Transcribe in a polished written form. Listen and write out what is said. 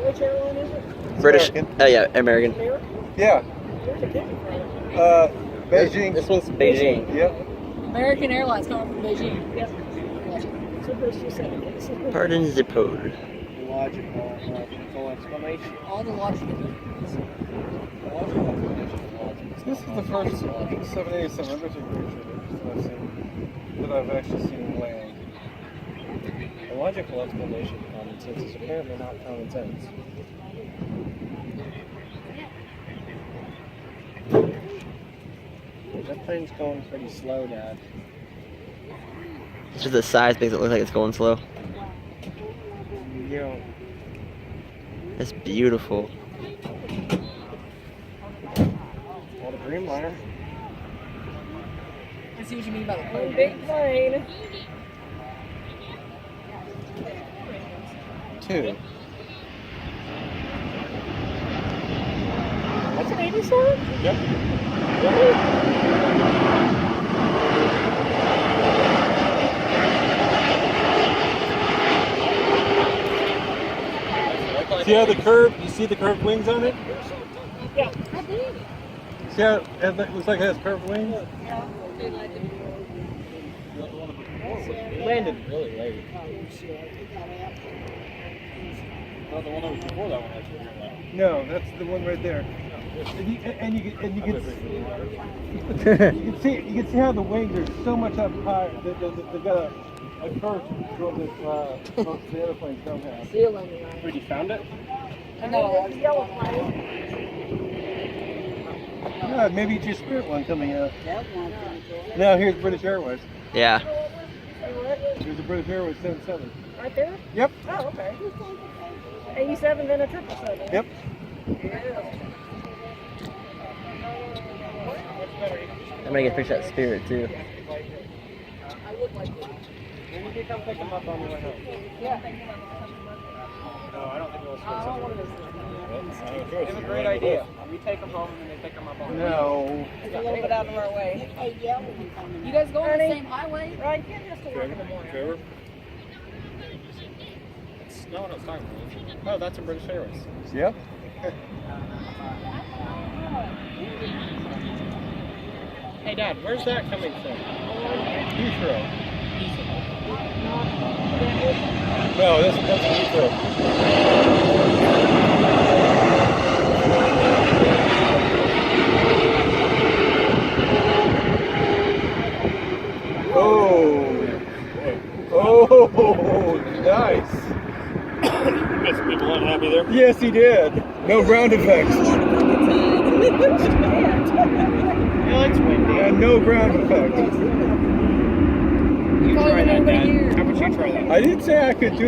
Which airline is it? British. American. Oh yeah, American. American? Yeah. Where's the ticket from? Beijing. This one's Beijing. Yep. American Airlines coming from Beijing. Yep. So Bruce, you said it. Pardon the code. Logical explanation. All the logical. Logical explanation. This is the first 787 British Airways that I've actually seen land. A logical explanation of common sense is apparently not common sense. That plane's going pretty slow, Dad. It's just the size makes it look like it's going slow. Yeah. It's beautiful. Well, the Dreamliner. I see what you mean by the One plane. big plane. 2. That's an 87? Yep. See how the curve? You see the curved wings on it? Yeah. See how it looks like it has curved wings? It landed really late. No, the one that was before that one actually. No, that's the one right there. And you can see how the wings are so much up high. They've got a curve that most of the airplanes don't have. Wait, you found it? No, yellow plane. Yeah, maybe it's your Spirit one coming out. Now here's British Airways. Yeah. Here's a British Airways 77. Right there? Yep. Oh, okay. 87, then a 777. Yep. I'm gonna get picture that Spirit too. Maybe you can come pick them up on the way home. Yeah. No, I don't think we'll I don't want to It's a great idea. We take them home and then they pick them up on the way. No. It's a little bit out of our way. You guys go on the Honey. same highway? Right, Ken has to work in the morning. Trevor? No, it's not. Oh, that's a British Airways. Yep. Hey, Dad, where's that coming from? Heathrow. No, that's Heathrow. Oh, nice. Got some people unhappy there. Yes, he did. No ground effects. Yeah, it's windy. And no ground effects. You Probably try that, nobody Dad. here. How about you try that? I didn't say I could do it.